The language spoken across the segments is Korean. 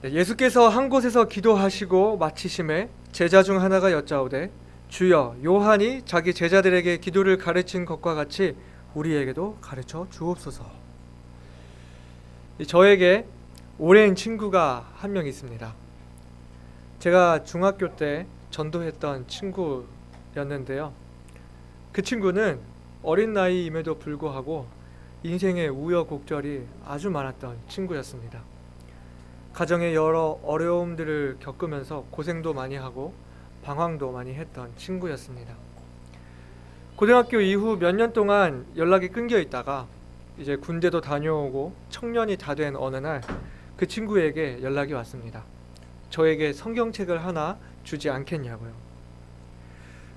네, 예수께서 한 곳에서 기도하시고 마치심에 제자 중 하나가 여짜오되 주여 요한이 자기 제자들에게 기도를 가르친 것과 같이 우리에게도 가르쳐 주옵소서. 저에게 오랜 친구가 한 명 있습니다. 제가 중학교 때 전도했던 친구였는데요. 그 친구는 어린 나이임에도 불구하고 인생의 우여곡절이 아주 많았던 친구였습니다. 가정의 여러 어려움들을 겪으면서 고생도 많이 하고 방황도 많이 했던 친구였습니다. 고등학교 이후 몇 년 동안 연락이 끊겨 있다가 이제 군대도 다녀오고 청년이 다 된 어느 날 그 친구에게 연락이 왔습니다. 저에게 성경책을 하나 주지 않겠냐고요.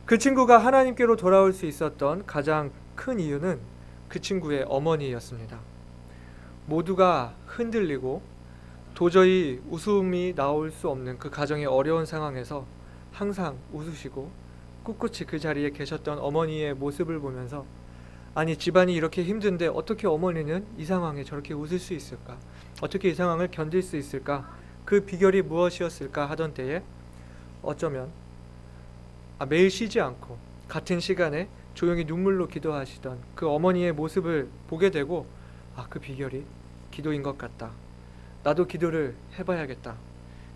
그 친구가 하나님께로 돌아올 수 있었던 가장 큰 이유는 그 친구의 어머니였습니다. 모두가 흔들리고 도저히 웃음이 나올 수 없는 그 가정의 어려운 상황에서 항상 웃으시고 꿋꿋이 그 자리에 계셨던 어머니의 모습을 보면서 아니 집안이 이렇게 힘든데 어떻게 어머니는 이 상황에 저렇게 웃을 수 있을까? 어떻게 이 상황을 견딜 수 있을까? 그 비결이 무엇이었을까 하던 때에 어쩌면 매일 쉬지 않고 같은 시간에 조용히 눈물로 기도하시던 그 어머니의 모습을 보게 되고 그 비결이 기도인 것 같다. 나도 기도를 해봐야겠다.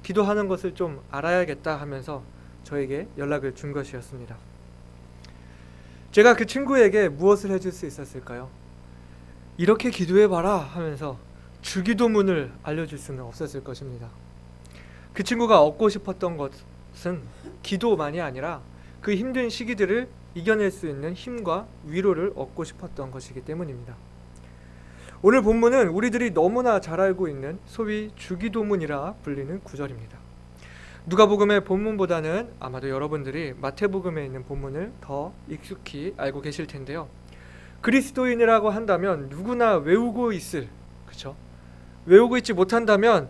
기도하는 것을 좀 알아야겠다 하면서 저에게 연락을 준 것이었습니다. 제가 그 친구에게 무엇을 해줄 수 있었을까요? 이렇게 기도해봐라 하면서 주기도문을 알려줄 수는 없었을 것입니다. 그 친구가 얻고 싶었던 것은 기도만이 아니라 그 힘든 시기들을 이겨낼 수 있는 힘과 위로를 얻고 싶었던 것이기 때문입니다. 오늘 본문은 우리들이 너무나 잘 알고 있는 소위 주기도문이라 불리는 구절입니다. 누가복음의 본문보다는 아마도 여러분들이 마태복음에 있는 본문을 더 익숙히 알고 계실 텐데요. 그리스도인이라고 한다면 누구나 외우고 있을, 그렇죠? 외우고 있지 못한다면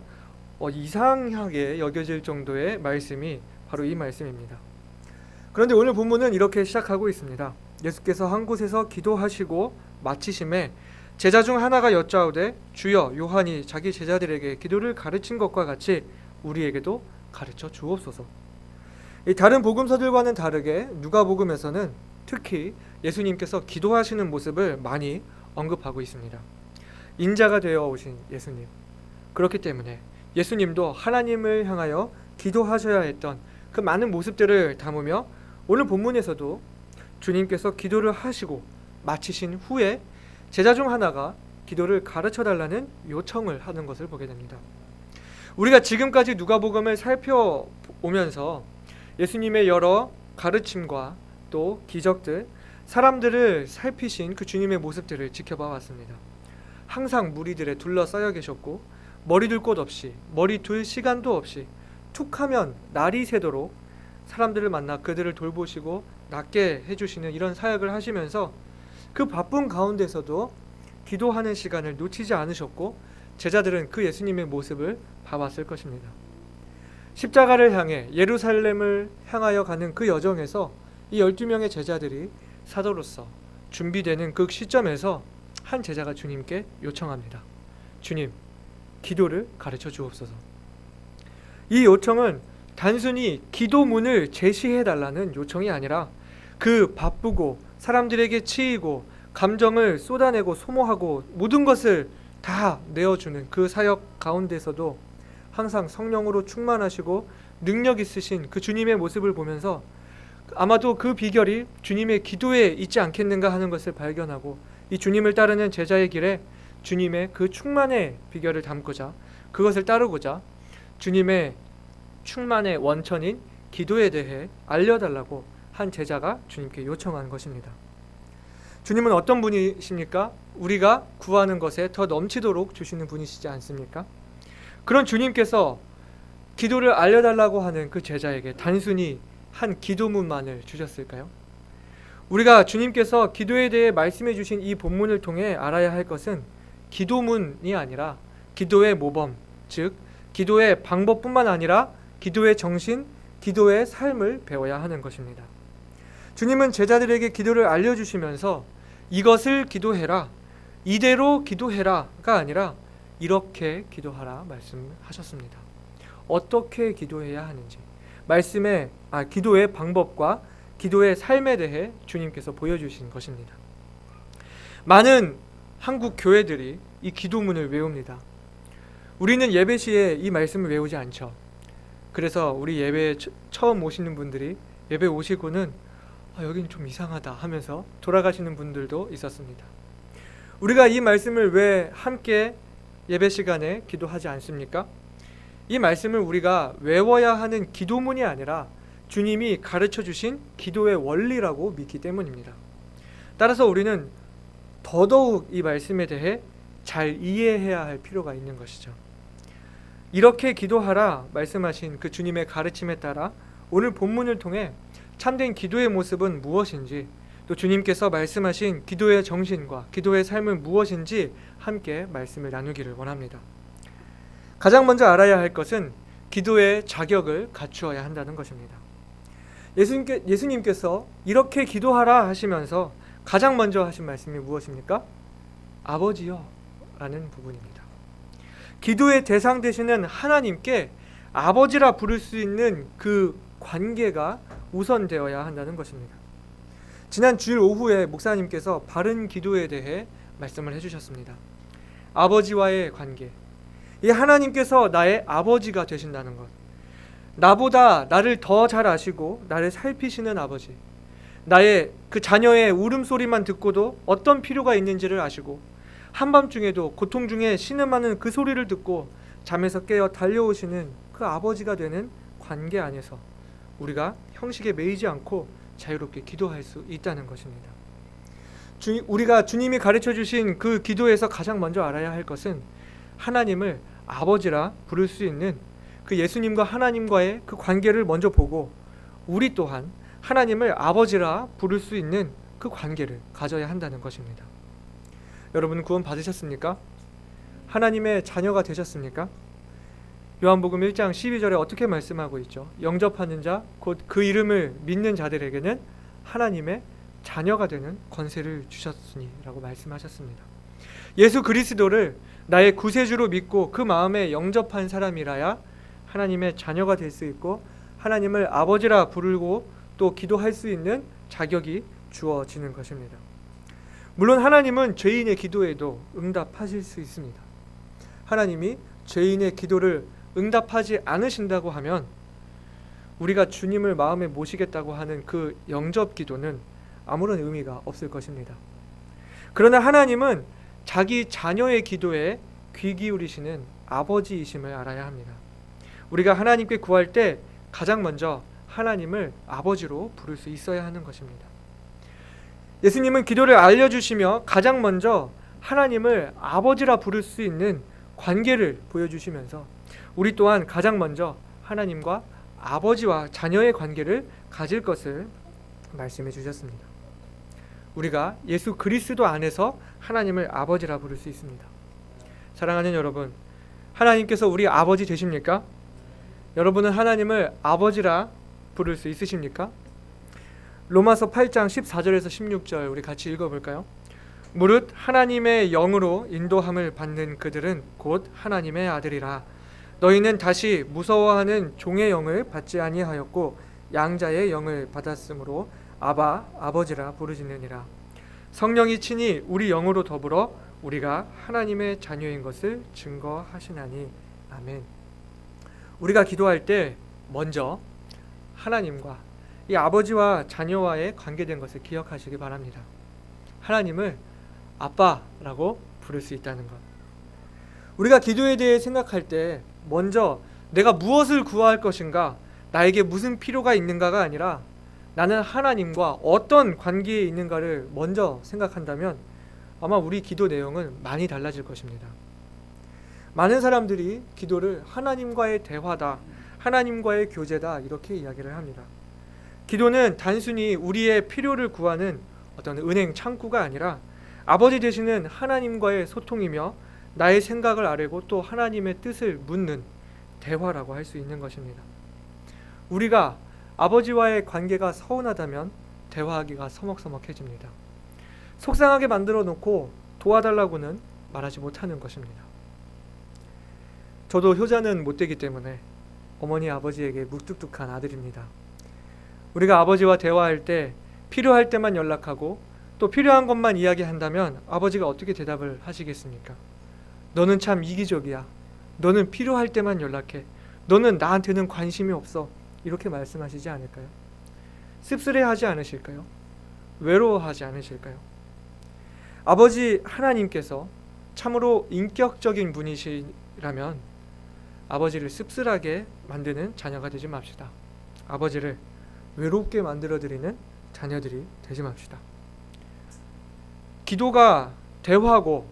이상하게 여겨질 정도의 말씀이 바로 이 말씀입니다. 그런데 오늘 본문은 이렇게 시작하고 있습니다. 예수께서 한 곳에서 기도하시고 마치심에 제자 중 하나가 여짜오되 주여 요한이 자기 제자들에게 기도를 가르친 것과 같이 우리에게도 가르쳐 주옵소서. 이 다른 복음서들과는 다르게 누가복음에서는 특히 예수님께서 기도하시는 모습을 많이 언급하고 있습니다. 인자가 되어 오신 예수님. 그렇기 때문에 예수님도 하나님을 향하여 기도하셔야 했던 그 많은 모습들을 담으며 오늘 본문에서도 주님께서 기도를 하시고 마치신 후에 제자 중 하나가 기도를 가르쳐 달라는 요청을 하는 것을 보게 됩니다. 우리가 지금까지 누가복음을 살펴오면서 예수님의 여러 가르침과 또 기적들, 사람들을 살피신 그 주님의 모습들을 지켜봐 왔습니다. 항상 무리들에 둘러싸여 계셨고 머리 둘 곳 없이, 머리 둘 시간도 없이 툭하면 날이 새도록 사람들을 만나 그들을 돌보시고 낫게 해주시는 이런 사역을 하시면서 그 바쁜 가운데서도 기도하는 시간을 놓치지 않으셨고 제자들은 그 예수님의 모습을 봐왔을 것입니다. 십자가를 향해 예루살렘을 향하여 가는 그 여정에서 이 12명의 제자들이 사도로서 준비되는 그 시점에서 한 제자가 주님께 요청합니다. 주님, 기도를 가르쳐 주옵소서. 이 요청은 단순히 기도문을 제시해 달라는 요청이 아니라 그 바쁘고 사람들에게 치이고 감정을 쏟아내고 소모하고 모든 것을 다 내어주는 그 사역 가운데서도 항상 성령으로 충만하시고 능력 있으신 그 주님의 모습을 보면서 아마도 그 비결이 주님의 기도에 있지 않겠는가 하는 것을 발견하고 이 주님을 따르는 제자의 길에 주님의 그 충만의 비결을 담고자 그것을 따르고자 주님의 충만의 원천인 기도에 대해 알려달라고 한 제자가 주님께 요청한 것입니다. 주님은 어떤 분이십니까? 우리가 구하는 것에 더 넘치도록 주시는 분이시지 않습니까? 그런 주님께서 기도를 알려달라고 하는 그 제자에게 단순히 한 기도문만을 주셨을까요? 우리가 주님께서 기도에 대해 말씀해 주신 이 본문을 통해 알아야 할 것은 기도문이 아니라 기도의 모범, 즉 기도의 방법뿐만 아니라 기도의 정신, 기도의 삶을 배워야 하는 것입니다. 주님은 제자들에게 기도를 알려주시면서 이것을 기도해라, 이대로 기도해라가 아니라 이렇게 기도하라 말씀하셨습니다. 어떻게 기도해야 하는지, 기도의 방법과 기도의 삶에 대해 주님께서 보여주신 것입니다. 많은 한국 교회들이 이 기도문을 외웁니다. 우리는 예배 시에 이 말씀을 외우지 않죠. 그래서 우리 예배에 처음 오시는 분들이 예배 오시고는 여긴 좀 이상하다 하면서 돌아가시는 분들도 있었습니다. 우리가 이 말씀을 왜 함께 예배 시간에 기도하지 않습니까? 이 말씀을 우리가 외워야 하는 기도문이 아니라 주님이 가르쳐 주신 기도의 원리라고 믿기 때문입니다. 따라서 우리는 더더욱 이 말씀에 대해 잘 이해해야 할 필요가 있는 것이죠. 이렇게 기도하라 말씀하신 그 주님의 가르침에 따라 오늘 본문을 통해 참된 기도의 모습은 무엇인지, 또 주님께서 말씀하신 기도의 정신과 기도의 삶은 무엇인지 함께 말씀을 나누기를 원합니다. 가장 먼저 알아야 할 것은 기도의 자격을 갖추어야 한다는 것입니다. 예수님께서 이렇게 기도하라 하시면서 가장 먼저 하신 말씀이 무엇입니까? 아버지여 라는 부분입니다. 기도의 대상 되시는 하나님께 아버지라 부를 수 있는 그 관계가 우선되어야 한다는 것입니다. 지난 주일 오후에 목사님께서 바른 기도에 대해 말씀을 해주셨습니다. 아버지와의 관계, 이 하나님께서 나의 아버지가 되신다는 것, 나보다 나를 더 잘 아시고 나를 살피시는 아버지, 나의 그 자녀의 울음소리만 듣고도 어떤 필요가 있는지를 아시고 한밤중에도 고통 중에 신음하는 그 소리를 듣고 잠에서 깨어 달려오시는 그 아버지가 되는 관계 안에서 우리가 형식에 매이지 않고 자유롭게 기도할 수 있다는 것입니다. 우리가 주님이 가르쳐 주신 그 기도에서 가장 먼저 알아야 할 것은 하나님을 아버지라 부를 수 있는 그 예수님과 하나님과의 그 관계를 먼저 보고, 우리 또한 하나님을 아버지라 부를 수 있는 그 관계를 가져야 한다는 것입니다. 여러분 구원 받으셨습니까? 하나님의 자녀가 되셨습니까? 요한복음 1장 12절에 어떻게 말씀하고 있죠? 영접하는 자, 곧 그 이름을 믿는 자들에게는 하나님의 자녀가 되는 권세를 주셨으니 라고 말씀하셨습니다. 예수 그리스도를 나의 구세주로 믿고 그 마음에 영접한 사람이라야 하나님의 자녀가 될 수 있고 하나님을 아버지라 부르고 또 기도할 수 있는 자격이 주어지는 것입니다. 물론 하나님은 죄인의 기도에도 응답하실 수 있습니다. 하나님이 죄인의 기도를 응답하지 않으신다고 하면 우리가 주님을 마음에 모시겠다고 하는 그 영접 기도는 아무런 의미가 없을 것입니다. 그러나 하나님은 자기 자녀의 기도에 귀 기울이시는 아버지이심을 알아야 합니다. 우리가 하나님께 구할 때 가장 먼저 하나님을 아버지로 부를 수 있어야 하는 것입니다. 예수님은 기도를 알려주시며 가장 먼저 하나님을 아버지라 부를 수 있는 관계를 보여주시면서 우리 또한 가장 먼저 하나님과 아버지와 자녀의 관계를 가질 것을 말씀해 주셨습니다. 우리가 예수 그리스도 안에서 하나님을 아버지라 부를 수 있습니다. 사랑하는 여러분, 하나님께서 우리 아버지 되십니까? 여러분은 하나님을 아버지라 부를 수 있으십니까? 로마서 8장 14절에서 16절 우리 같이 읽어볼까요? 무릇 하나님의 영으로 인도함을 받는 그들은 곧 하나님의 아들이라. 너희는 다시 무서워하는 종의 영을 받지 아니하였고 양자의 영을 받았으므로 아바 아버지라 부르짖느니라. 성령이 친히 우리 영으로 더불어 우리가 하나님의 자녀인 것을 증거하시나니. 아멘. 우리가 기도할 때 먼저 하나님과 이 아버지와 자녀와의 관계된 것을 기억하시기 바랍니다. 하나님을 아빠라고 부를 수 있다는 것. 우리가 기도에 대해 생각할 때 먼저 내가 무엇을 구할 것인가, 나에게 무슨 필요가 있는가가 아니라 나는 하나님과 어떤 관계에 있는가를 먼저 생각한다면 아마 우리 기도 내용은 많이 달라질 것입니다. 많은 사람들이 기도를 하나님과의 대화다, 하나님과의 교제다 이렇게 이야기를 합니다. 기도는 단순히 우리의 필요를 구하는 어떤 은행 창구가 아니라 아버지 되시는 하나님과의 소통이며 나의 생각을 아뢰고 또 하나님의 뜻을 묻는 대화라고 할 수 있는 것입니다. 우리가 아버지와의 관계가 서운하다면 대화하기가 서먹서먹해집니다. 속상하게 만들어 놓고 도와달라고는 말하지 못하는 것입니다. 저도 효자는 못 되기 때문에 어머니 아버지에게 무뚝뚝한 아들입니다. 우리가 아버지와 대화할 때 필요할 때만 연락하고 또 필요한 것만 이야기한다면 아버지가 어떻게 대답을 하시겠습니까? 너는 참 이기적이야. 너는 필요할 때만 연락해. 너는 나한테는 관심이 없어. 이렇게 말씀하시지 않을까요? 씁쓸해하지 않으실까요? 외로워하지 않으실까요? 아버지 하나님께서 참으로 인격적인 분이시라면 아버지를 씁쓸하게 만드는 자녀가 되지 맙시다. 아버지를 외롭게 만들어드리는 자녀들이 되지 맙시다. 기도가 대화고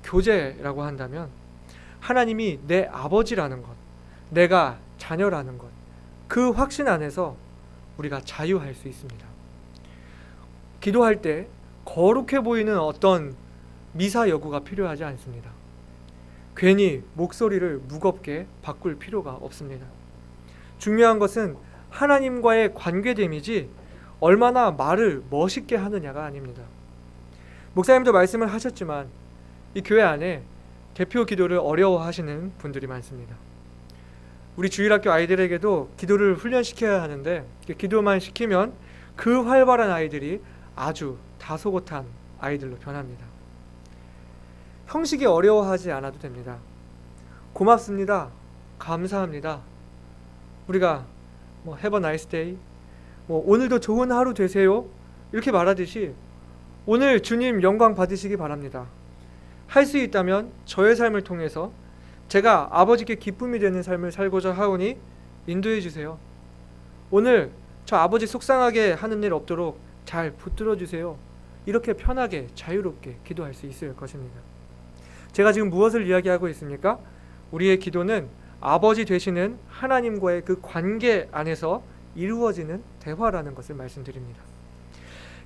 교제라고 한다면 하나님이 내 아버지라는 것, 내가 자녀라는 것, 그 확신 안에서 우리가 자유할 수 있습니다. 기도할 때 거룩해 보이는 어떤 미사 여구가 필요하지 않습니다. 괜히 목소리를 무겁게 바꿀 필요가 없습니다. 중요한 것은 하나님과의 관계됨이지 얼마나 말을 멋있게 하느냐가 아닙니다. 목사님도 말씀을 하셨지만 이 교회 안에 대표 기도를 어려워하시는 분들이 많습니다. 우리 주일학교 아이들에게도 기도를 훈련시켜야 하는데 기도만 시키면 그 활발한 아이들이 아주 다소곳한 아이들로 변합니다. 형식이 어려워하지 않아도 됩니다. 고맙습니다. 감사합니다. 우리가 have a nice day, 오늘도 좋은 하루 되세요 이렇게 말하듯이 오늘 주님 영광 받으시기 바랍니다. 할 수 있다면 저의 삶을 통해서 제가 아버지께 기쁨이 되는 삶을 살고자 하오니 인도해 주세요. 오늘 저 아버지 속상하게 하는 일 없도록 잘 붙들어 주세요. 이렇게 편하게 자유롭게 기도할 수 있을 것입니다. 제가 지금 무엇을 이야기하고 있습니까? 우리의 기도는 아버지 되시는 하나님과의 그 관계 안에서 이루어지는 대화라는 것을 말씀드립니다.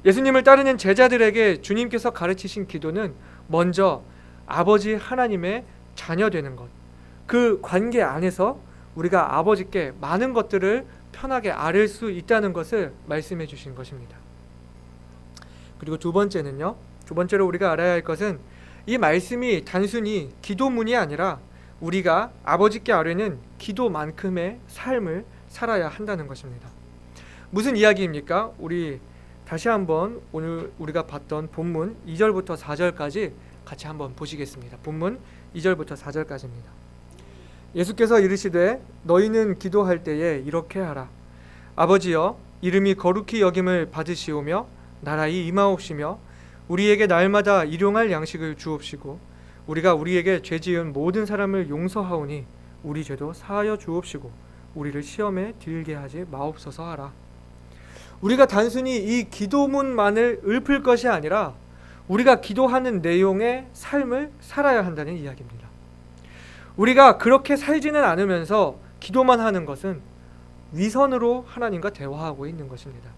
예수님을 따르는 제자들에게 주님께서 가르치신 기도는 먼저 아버지 하나님의 자녀 되는 것, 그 관계 안에서 우리가 아버지께 많은 것들을 편하게 아뢰 수 있다는 것을 말씀해 주신 것입니다. 그리고 두 번째로 우리가 알아야 할 것은 이 말씀이 단순히 기도문이 아니라 우리가 아버지께 아뢰는 기도만큼의 삶을 살아야 한다는 것입니다. 무슨 이야기입니까? 우리 다시 한번 오늘 우리가 봤던 본문 2절부터 4절까지 같이 한번 보시겠습니다. 본문 2절부터 4절까지입니다. 예수께서 이르시되 너희는 기도할 때에 이렇게 하라. 아버지여 이름이 거룩히 여김을 받으시오며 나라의 임하옵시며 우리에게 날마다 일용할 양식을 주옵시고 우리가 우리에게 죄 지은 모든 사람을 용서하오니 우리 죄도 사하여 주옵시고 우리를 시험에 들게 하지 마옵소서 하라. 우리가 단순히 이 기도문만을 읊을 것이 아니라 우리가 기도하는 내용의 삶을 살아야 한다는 이야기입니다. 우리가 그렇게 살지는 않으면서 기도만 하는 것은 위선으로 하나님과 대화하고 있는 것입니다.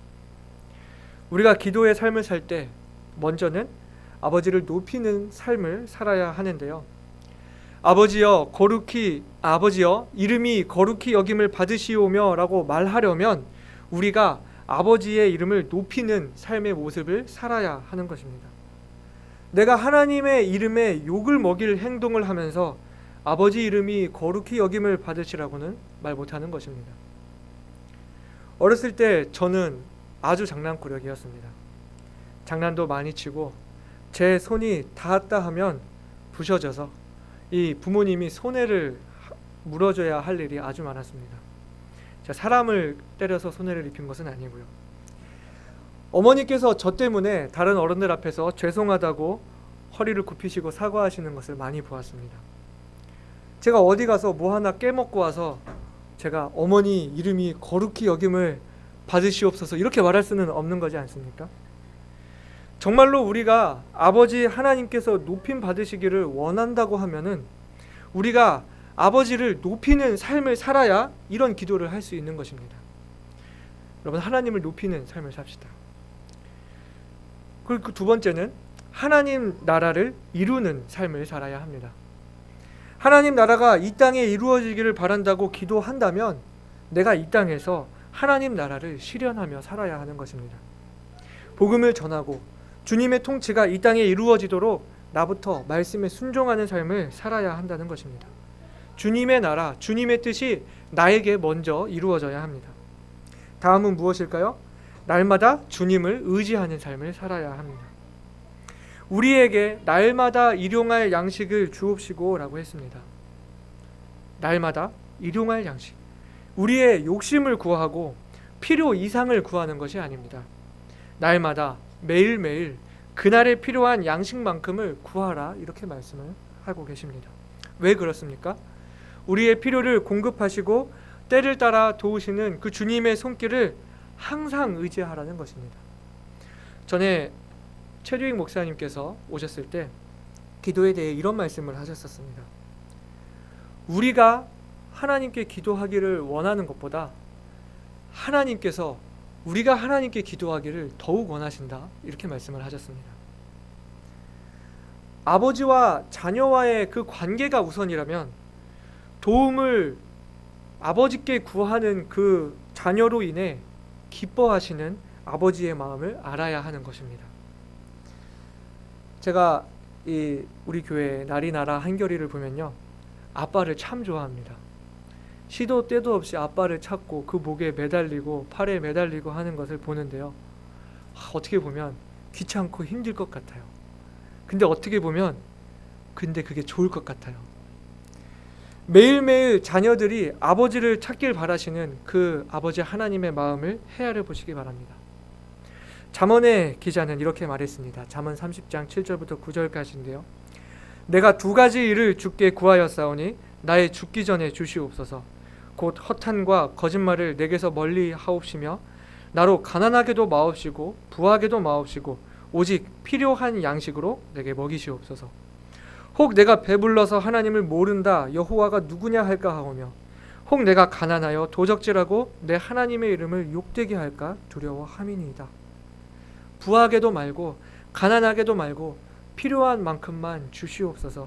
우리가 기도의 삶을 살 때 먼저는 아버지를 높이는 삶을 살아야 하는데요. 아버지여 이름이 거룩히 여김을 받으시오며 라고 말하려면 우리가 아버지의 이름을 높이는 삶의 모습을 살아야 하는 것입니다. 내가 하나님의 이름에 욕을 먹일 행동을 하면서 아버지 이름이 거룩히 여김을 받으시라고는 말 못하는 것입니다. 어렸을 때 저는 아주 장난꾸러기였습니다. 장난도 많이 치고 제 손이 닿았다 하면 부셔져서 이 부모님이 손해를 물어줘야 할 일이 아주 많았습니다. 제가 사람을 때려서 손해를 입힌 것은 아니고요. 어머니께서 저 때문에 다른 어른들 앞에서 죄송하다고 허리를 굽히시고 사과하시는 것을 많이 보았습니다. 제가 어디 가서 뭐 하나 깨먹고 와서 제가 어머니 이름이 거룩히 여김을 받으시옵소서 이렇게 말할 수는 없는 거지 않습니까? 정말로 우리가 아버지 하나님께서 높임 받으시기를 원한다고 하면은 우리가 아버지를 높이는 삶을 살아야 이런 기도를 할 수 있는 것입니다. 여러분, 하나님을 높이는 삶을 삽시다. 그리고 두 번째는 하나님 나라를 이루는 삶을 살아야 합니다. 하나님 나라가 이 땅에 이루어지기를 바란다고 기도한다면 내가 이 땅에서 하나님 나라를 실현하며 살아야 하는 것입니다. 복음을 전하고 주님의 통치가 이 땅에 이루어지도록 나부터 말씀에 순종하는 삶을 살아야 한다는 것입니다. 주님의 나라, 주님의 뜻이 나에게 먼저 이루어져야 합니다. 다음은 무엇일까요? 날마다 주님을 의지하는 삶을 살아야 합니다. 우리에게 날마다 일용할 양식을 주옵시고 라고 했습니다. 날마다 일용할 양식. 우리의 욕심을 구하고 필요 이상을 구하는 것이 아닙니다. 날마다 매일매일 그날에 필요한 양식만큼을 구하라 이렇게 말씀을 하고 계십니다. 왜 그렇습니까? 우리의 필요를 공급하시고 때를 따라 도우시는 그 주님의 손길을 항상 의지하라는 것입니다. 전에 최류익 목사님께서 오셨을 때 기도에 대해 이런 말씀을 하셨었습니다. 우리가 하나님께 기도하기를 원하는 것보다 하나님께서 우리가 하나님께 기도하기를 더욱 원하신다 이렇게 말씀을 하셨습니다. 아버지와 자녀와의 그 관계가 우선이라면 도움을 아버지께 구하는 그 자녀로 인해 기뻐하시는 아버지의 마음을 알아야 하는 것입니다. 제가 우리 교회 나리나라 한결이를 보면요, 아빠를 참 좋아합니다. 시도 때도 없이 아빠를 찾고 그 목에 매달리고 팔에 매달리고 하는 것을 보는데요, 어떻게 보면 귀찮고 힘들 것 같아요. 근데 어떻게 보면 그게 좋을 것 같아요. 매일매일 자녀들이 아버지를 찾길 바라시는 그 아버지 하나님의 마음을 헤아려 보시기 바랍니다. 잠언의 기자는 이렇게 말했습니다. 잠언 30장 7절부터 9절까지인데요. 내가 두 가지 일을 주께 구하였사오니 나의 죽기 전에 주시옵소서. 곧 허탄과 거짓말을 내게서 멀리 하옵시며 나로 가난하게도 마옵시고 부하게도 마옵시고 오직 필요한 양식으로 내게 먹이시옵소서. 혹 내가 배불러서 하나님을 모른다 여호와가 누구냐 할까 하오며 혹 내가 가난하여 도적질하고 내 하나님의 이름을 욕되게 할까 두려워함이니이다. 부하게도 말고 가난하게도 말고 필요한 만큼만 주시옵소서.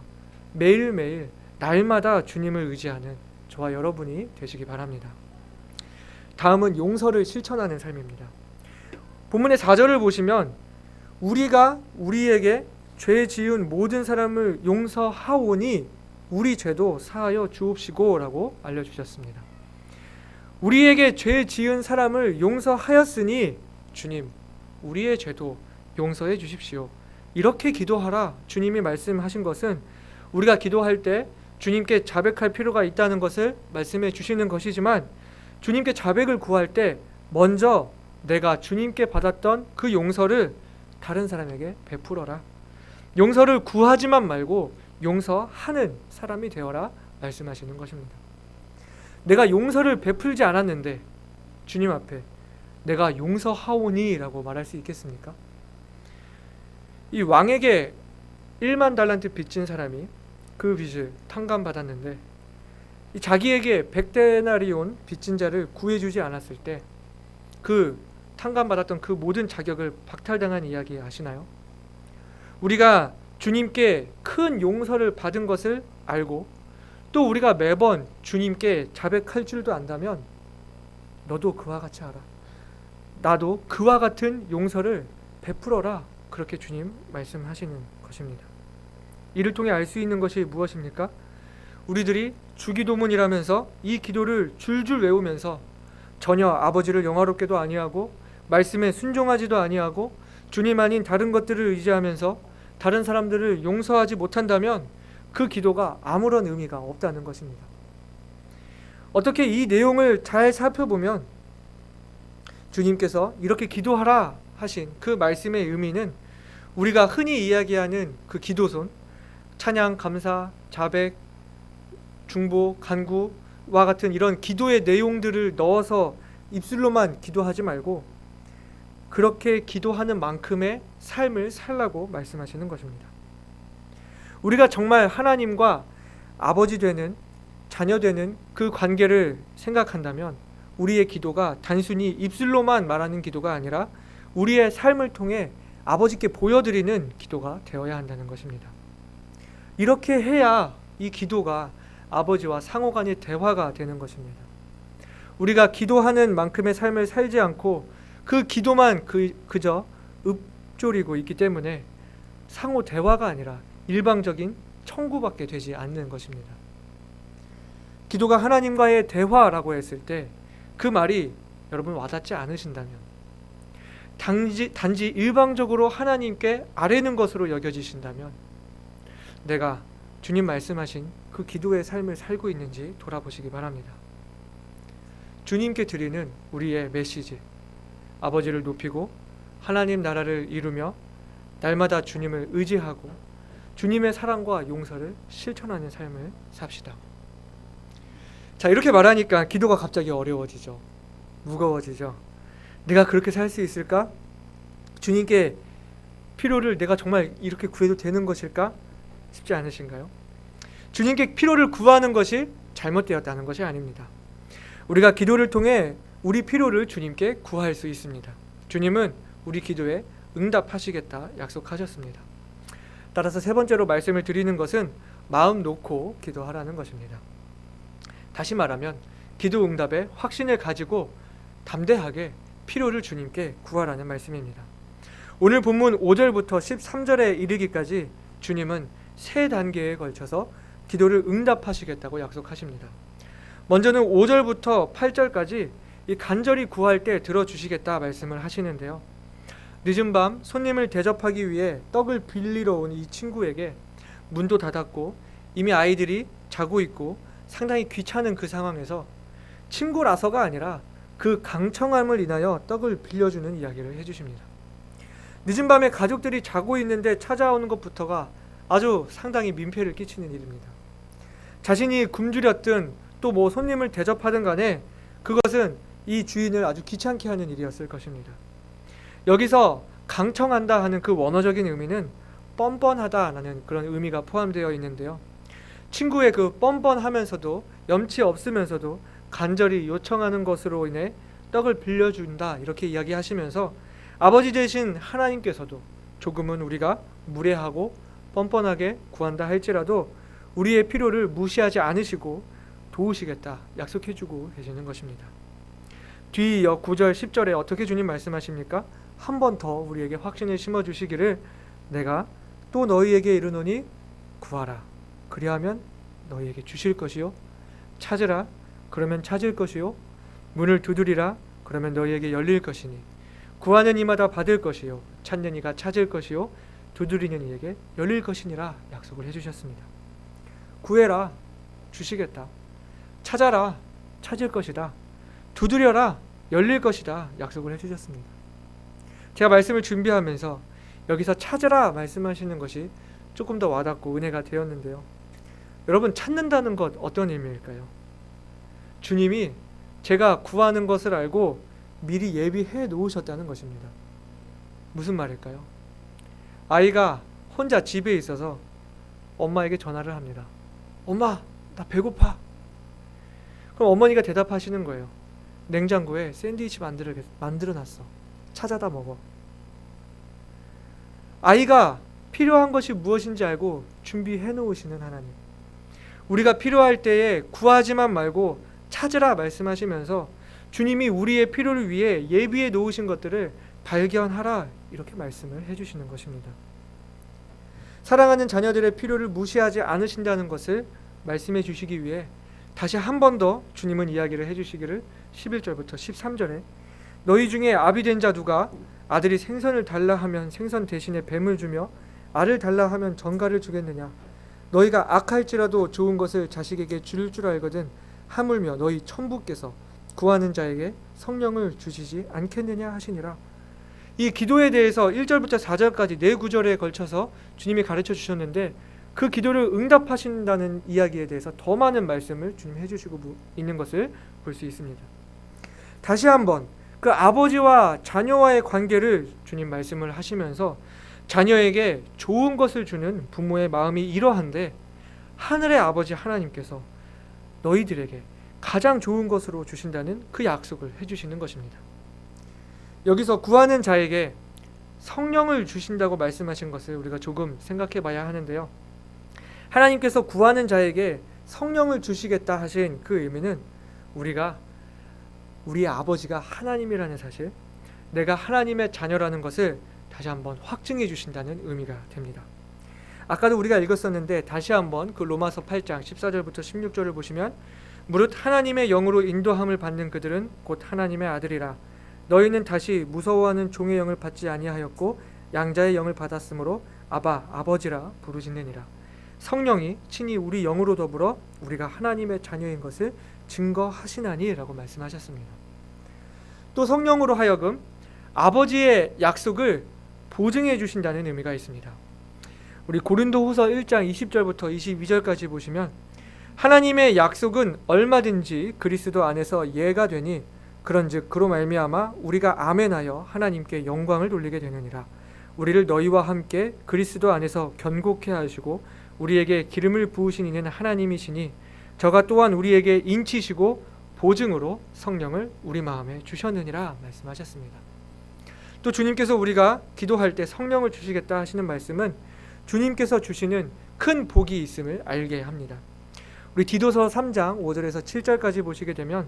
매일매일 날마다 주님을 의지하는 저와 여러분이 되시기 바랍니다. 다음은 용서를 실천하는 삶입니다. 본문의 4절을 보시면 우리가 우리에게 죄 지은 모든 사람을 용서하오니 우리 죄도 사하여 주옵시고 라고 알려주셨습니다. 우리에게 죄 지은 사람을 용서하였으니 주님 우리의 죄도 용서해 주십시오. 이렇게 기도하라 주님이 말씀하신 것은 우리가 기도할 때 주님께 자백할 필요가 있다는 것을 말씀해 주시는 것이지만 주님께 자백을 구할 때 먼저 내가 주님께 받았던 그 용서를 다른 사람에게 베풀어라. 용서를 구하지만 말고 용서하는 사람이 되어라 말씀하시는 것입니다. 내가 용서를 베풀지 않았는데 주님 앞에 내가 용서하오니 라고 말할 수 있겠습니까? 이 왕에게 1만 달란트 빚진 사람이 그 빚을 탕감받았는데 자기에게 100데나리온 빚진 자를 구해주지 않았을 때 그 탕감받았던 그 모든 자격을 박탈당한 이야기 아시나요? 우리가 주님께 큰 용서를 받은 것을 알고 또 우리가 매번 주님께 자백할 줄도 안다면 너도 그와 같이 하라. 나도 그와 같은 용서를 베풀어라. 그렇게 주님 말씀하시는 것입니다. 이를 통해 알 수 있는 것이 무엇입니까? 우리들이 주기도문이라면서 이 기도를 줄줄 외우면서 전혀 아버지를 영화롭게도 아니하고 말씀에 순종하지도 아니하고 주님 아닌 다른 것들을 의지하면서 다른 사람들을 용서하지 못한다면 그 기도가 아무런 의미가 없다는 것입니다. 어떻게 이 내용을 잘 살펴보면 주님께서 이렇게 기도하라 하신 그 말씀의 의미는 우리가 흔히 이야기하는 그 기도손, 찬양, 감사, 자백, 중보, 간구와 같은 이런 기도의 내용들을 넣어서 입술로만 기도하지 말고 그렇게 기도하는 만큼의 삶을 살라고 말씀하시는 것입니다. 우리가 정말 하나님과 아버지 되는, 자녀 되는 그 관계를 생각한다면 우리의 기도가 단순히 입술로만 말하는 기도가 아니라 우리의 삶을 통해 아버지께 보여드리는 기도가 되어야 한다는 것입니다. 이렇게 해야 이 기도가 아버지와 상호간의 대화가 되는 것입니다. 우리가 기도하는 만큼의 삶을 살지 않고 그 기도만 그저 읊조리고 있기 때문에 상호 대화가 아니라 일방적인 청구밖에 되지 않는 것입니다. 기도가 하나님과의 대화라고 했을 때 그 말이 여러분 와닿지 않으신다면, 단지 일방적으로 하나님께 아뢰는 것으로 여겨지신다면 내가 주님 말씀하신 그 기도의 삶을 살고 있는지 돌아보시기 바랍니다. 주님께 드리는 우리의 메시지, 아버지를 높이고 하나님 나라를 이루며 날마다 주님을 의지하고 주님의 사랑과 용서를 실천하는 삶을 삽시다. 자, 이렇게 말하니까 기도가 갑자기 어려워지죠. 무거워지죠. 내가 그렇게 살 수 있을까? 주님께 필요를 내가 정말 이렇게 구해도 되는 것일까? 쉽지 않으신가요? 주님께 필요를 구하는 것이 잘못되었다는 것이 아닙니다. 우리가 기도를 통해 우리 필요를 주님께 구할 수 있습니다. 주님은 우리 기도에 응답하시겠다 약속하셨습니다. 따라서 세 번째로 말씀을 드리는 것은 마음 놓고 기도하라는 것입니다. 다시 말하면 기도 응답에 확신을 가지고 담대하게 필요를 주님께 구하라는 말씀입니다. 오늘 본문 5절부터 13절에 이르기까지 주님은 세 단계에 걸쳐서 기도를 응답하시겠다고 약속하십니다. 먼저는 5절부터 8절까지 이 간절히 구할 때 들어주시겠다 말씀을 하시는데요. 늦은 밤 손님을 대접하기 위해 떡을 빌리러 온 이 친구에게 문도 닫았고 이미 아이들이 자고 있고 상당히 귀찮은 그 상황에서 친구라서가 아니라 그 강청함을 인하여 떡을 빌려주는 이야기를 해주십니다. 늦은 밤에 가족들이 자고 있는데 찾아오는 것부터가 아주 상당히 민폐를 끼치는 일입니다. 자신이 굶주렸든 또 뭐 손님을 대접하든 간에 그것은 이 주인을 아주 귀찮게 하는 일이었을 것입니다. 여기서 강청한다 하는 그 원어적인 의미는 뻔뻔하다라는 그런 의미가 포함되어 있는데요. 친구의 그 뻔뻔하면서도 염치 없으면서도 간절히 요청하는 것으로 인해 떡을 빌려준다 이렇게 이야기하시면서 아버지 되신 하나님께서도 조금은 우리가 무례하고 뻔뻔하게 구한다 할지라도 우리의 필요를 무시하지 않으시고 도우시겠다 약속해주고 계시는 것입니다. 뒤 9절 10절에 어떻게 주님 말씀하십니까? 한 번 더 우리에게 확신을 심어주시기를 내가 또 너희에게 이르노니 구하라 그리하면 너희에게 주실 것이요 찾으라 그러면 찾을 것이요 문을 두드리라 그러면 너희에게 열릴 것이니 구하는 이마다 받을 것이요 찾는 이가 찾을 것이요 두드리는 이에게 열릴 것이니라 약속을 해주셨습니다. 구해라 주시겠다. 찾아라 찾을 것이다. 두드려라 열릴 것이다 약속을 해주셨습니다. 제가 말씀을 준비하면서 여기서 찾으라 말씀하시는 것이 조금 더 와닿고 은혜가 되었는데요. 여러분 찾는다는 것 어떤 의미일까요? 주님이 제가 구하는 것을 알고 미리 예비해 놓으셨다는 것입니다. 무슨 말일까요? 아이가 혼자 집에 있어서 엄마에게 전화를 합니다. 엄마 나 배고파. 그럼 어머니가 대답하시는 거예요. 냉장고에 샌드위치 만들어놨어. 찾아다 먹어. 아이가 필요한 것이 무엇인지 알고 준비해 놓으시는 하나님. 우리가 필요할 때에 구하지만 말고 찾으라 말씀하시면서 주님이 우리의 필요를 위해 예비해 놓으신 것들을 발견하라 이렇게 말씀을 해주시는 것입니다. 사랑하는 자녀들의 필요를 무시하지 않으신다는 것을 말씀해 주시기 위해 다시 한 번 더 주님은 이야기를 해주시기를 11절부터 13절에 너희 중에 아비 된 자 누가 아들이 생선을 달라 하면 생선 대신에 뱀을 주며 알을 달라 하면 전갈을 주겠느냐 너희가 악할지라도 좋은 것을 자식에게 줄 알거든 하물며 너희 천부께서 구하는 자에게 성령을 주시지 않겠느냐 하시니라. 이 기도에 대해서 1절부터 4절까지 네 구절에 걸쳐서 주님이 가르쳐 주셨는데 그 기도를 응답하신다는 이야기에 대해서 더 많은 말씀을 주님 해주시고 있는 것을 볼 수 있습니다. 다시 한번 그 아버지와 자녀와의 관계를 주님 말씀을 하시면서 자녀에게 좋은 것을 주는 부모의 마음이 이러한데 하늘의 아버지 하나님께서 너희들에게 가장 좋은 것으로 주신다는 그 약속을 해주시는 것입니다. 여기서 구하는 자에게 성령을 주신다고 말씀하신 것을 우리가 조금 생각해 봐야 하는데요. 하나님께서 구하는 자에게 성령을 주시겠다 하신 그 의미는 우리가 우리의 아버지가 하나님이라는 사실, 내가 하나님의 자녀라는 것을 다시 한번 확증해 주신다는 의미가 됩니다. 아까도 우리가 읽었었는데 다시 한번 그 로마서 8장 14절부터 16절을 보시면 무릇 하나님의 영으로 인도함을 받는 그들은 곧 하나님의 아들이라. 너희는 다시 무서워하는 종의 영을 받지 아니하였고 양자의 영을 받았으므로 아바 아버지라 부르짖느니라. 성령이 친히 우리 영으로 더불어 우리가 하나님의 자녀인 것을 증거하시나니라고 말씀하셨습니다. 또 성령으로 하여금 아버지의 약속을 보증해 주신다는 의미가 있습니다. 우리 고린도후서 1장 20절부터 22절까지 보시면 하나님의 약속은 얼마든지 그리스도 안에서 예가 되니 그런즉 그로 말미암아 우리가 아멘하여 하나님께 영광을 돌리게 되느니라. 우리를 너희와 함께 그리스도 안에서 견고케 하시고 우리에게 기름을 부으신 이는 하나님이시니 저가 또한 우리에게 인치시고 보증으로 성령을 우리 마음에 주셨느니라 말씀하셨습니다. 또 주님께서 우리가 기도할 때 성령을 주시겠다 하시는 말씀은 주님께서 주시는 큰 복이 있음을 알게 합니다. 우리 디도서 3장 5절에서 7절까지 보시게 되면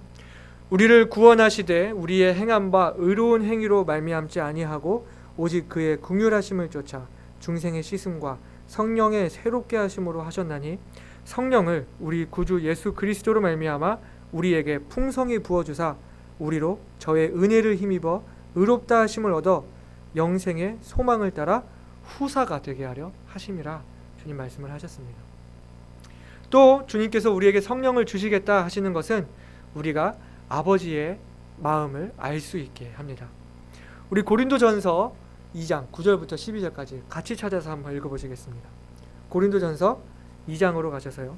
우리를 구원하시되 우리의 행함과 의로운 행위로 말미암지 아니하고 오직 그의 긍휼하심을 쫓아 중생의 씻음과 성령의 새롭게 하심으로 하셨나니 성령을 우리 구주 예수 그리스도로 말미암아 우리에게 풍성히 부어주사 우리로 저의 은혜를 힘입어 의롭다 하심을 얻어 영생의 소망을 따라 후사가 되게 하려 하심이라 주님 말씀을 하셨습니다. 또 주님께서 우리에게 성령을 주시겠다 하시는 것은 우리가 아버지의 마음을 알 수 있게 합니다. 우리 고린도전서 2장 9절부터 12절까지 같이 찾아서 한번 읽어보시겠습니다. 고린도전서 2장으로 가셔서요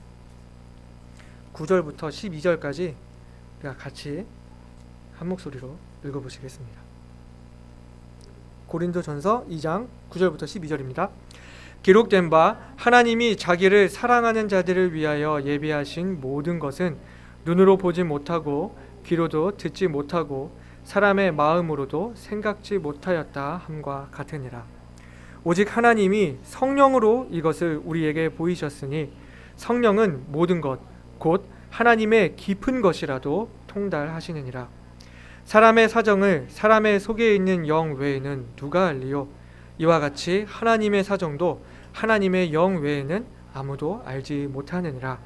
9절부터 12절까지 우리가 같이 한 목소리로 읽어보시겠습니다. 고린도전서 2장 9절부터 12절입니다. 기록된 바 하나님이 자기를 사랑하는 자들을 위하여 예비하신 모든 것은 눈으로 보지 못하고 귀로도 듣지 못하고 사람의 마음으로도 생각지 못하였다 함과 같으니라. 오직 하나님이 성령으로 이것을 우리에게 보이셨으니 성령은 모든 것 곧 하나님의 깊은 것이라도 통달하시느니라. 사람의 사정을 사람의 속에 있는 영 외에는 누가 알리요? 이와 같이 하나님의 사정도 하나님의 영 외에는 아무도 알지 못하느니라.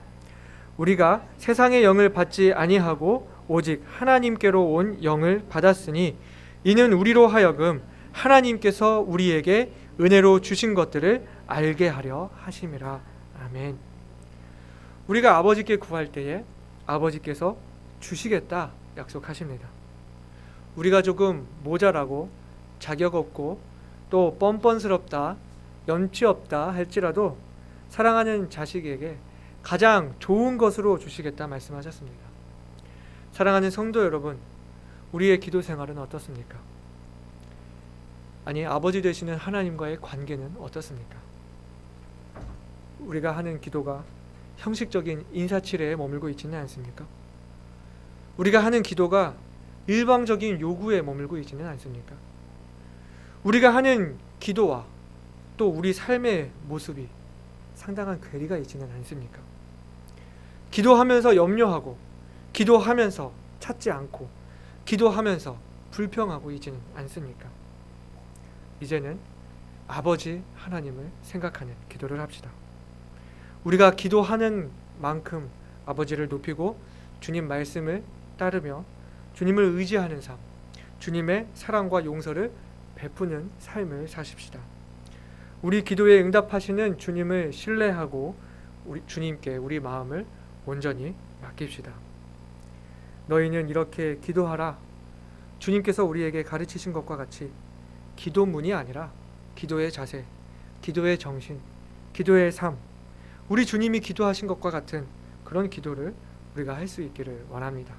우리가 세상의 영을 받지 아니하고 오직 하나님께로 온 영을 받았으니 이는 우리로 하여금 하나님께서 우리에게 은혜로 주신 것들을 알게 하려 하심이라. 아멘. 우리가 아버지께 구할 때에 아버지께서 주시겠다 약속하십니다. 우리가 조금 모자라고 자격 없고 또 뻔뻔스럽다 염치 없다 할지라도 사랑하는 자식에게 가장 좋은 것으로 주시겠다 말씀하셨습니다. 사랑하는 성도 여러분, 우리의 기도 생활은 어떻습니까? 아니, 아버지 되시는 하나님과의 관계는 어떻습니까? 우리가 하는 기도가 형식적인 인사치레에 머물고 있지는 않습니까? 우리가 하는 기도가 일방적인 요구에 머물고 있지는 않습니까? 우리가 하는 기도와 또 우리 삶의 모습이 상당한 괴리가 있지는 않습니까? 기도하면서 염려하고 기도하면서 찾지 않고 기도하면서 불평하고 있지는 않습니까? 이제는 아버지 하나님을 생각하는 기도를 합시다. 우리가 기도하는 만큼 아버지를 높이고 주님 말씀을 따르며 주님을 의지하는 삶, 주님의 사랑과 용서를 베푸는 삶을 사십시다. 우리 기도에 응답하시는 주님을 신뢰하고 주님께 우리 마음을 온전히 맡깁시다. 너희는 이렇게 기도하라. 주님께서 우리에게 가르치신 것과 같이 기도문이 아니라 기도의 자세, 기도의 정신, 기도의 삶, 우리 주님이 기도하신 것과 같은 그런 기도를 우리가 할 수 있기를 원합니다.